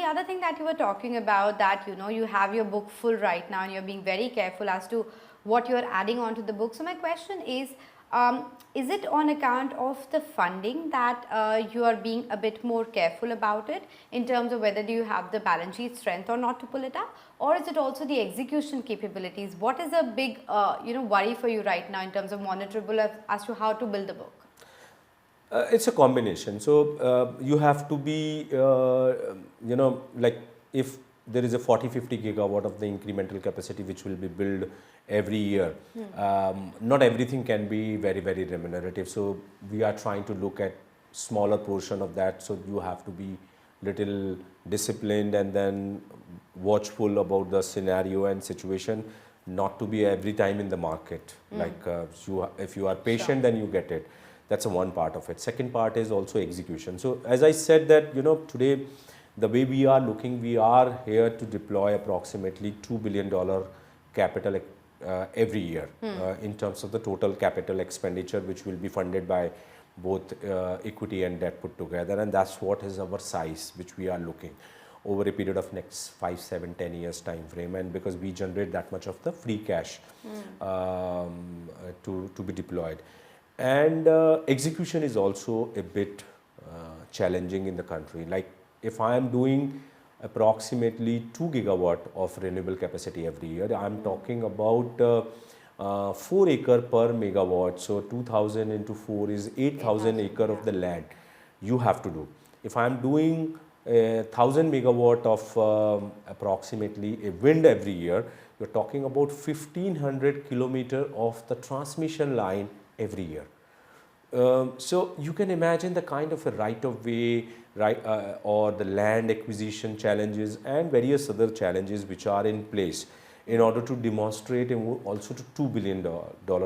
other thing that you were talking about, that you have your book full right now and you're being very careful as to what you're adding onto the book. So my question is it on account of the funding that you are being a bit more careful about it, in terms of whether do you have the balance sheet strength or not to pull it up, or is it also the execution capabilities? What is a big worry for you right now in terms of monitorable as to how to build the book? It's a combination. So you have to be, like if there is a 40-50 gigawatt of the incremental capacity which will be built every year, not everything can be very, very remunerative. So we are trying to look at smaller portion of that. So you have to be little disciplined and then watchful about the scenario and situation, not to be every time in the market. Like if you are patient, Sure. then you get it. That's a one part of it. Second part is also execution. So as I said that, today the way we are looking, we are here to deploy approximately $2 billion capital every year in terms of the total capital expenditure, which will be funded by both equity and debt put together. And that's what is our size, which we are looking over a period of next 5, 7, 10 years time frame. And because we generate that much of the free cash to be deployed. And execution is also a bit challenging in the country. Like if I am doing approximately 2 gigawatt of renewable capacity every year, I'm talking about 4 acre per megawatt. So 2000 into 4 is 8,000 acre of the land you have to do. If I'm doing 1,000 megawatt of approximately a wind every year, you're talking about 1,500 kilometer of the transmission line every year. So you can imagine the kind of a right of way, or the land acquisition challenges and various other challenges which are in place in order to demonstrate and also to $2 billion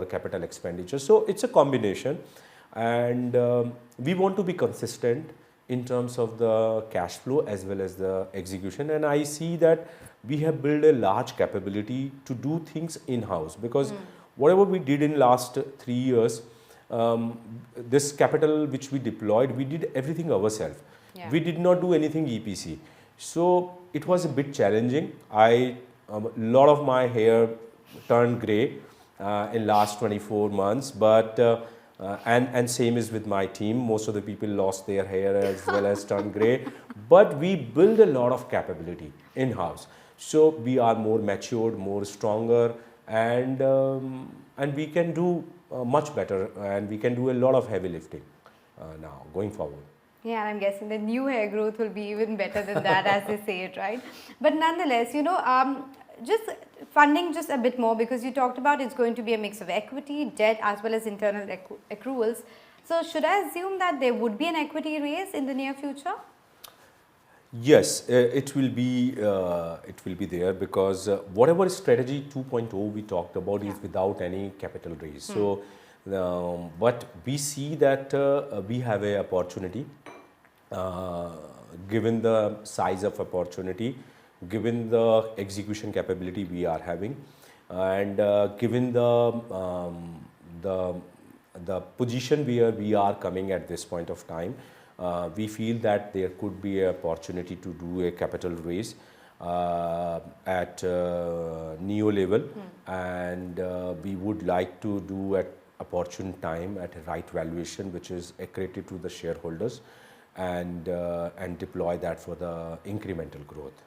capital expenditure. So it's a combination, and we want to be consistent in terms of the cash flow as well as the execution. And I see that we have built a large capability to do things in-house, because whatever we did in last 3 years, this capital which we deployed, we did everything ourselves. Yeah. We did not do anything EPC. So it was a bit challenging. A lot of my hair turned gray in last 24 months, but and same is with my team. Most of the people lost their hair as well as turned gray. But we build a lot of capability in-house. So we are more matured, more stronger, and we can do much better, and we can do a lot of heavy lifting now going forward. Yeah, I'm guessing the new hair growth will be even better than that, as they say it, right? But nonetheless, just funding just a bit more, because you talked about it's going to be a mix of equity, debt, as well as internal accruals. So should I assume that there would be an equity raise in the near future? Yes, it will be there, because whatever strategy 2.0 we talked about is without any capital raise. So, but we see that we have a opportunity, given the size of opportunity, given the execution capability we are having, and given the position where we are coming at this point of time. We feel that there could be an opportunity to do a capital raise at neo level, and we would like to do at opportune time at a right valuation, which is accretive to the shareholders, and deploy that for the incremental growth.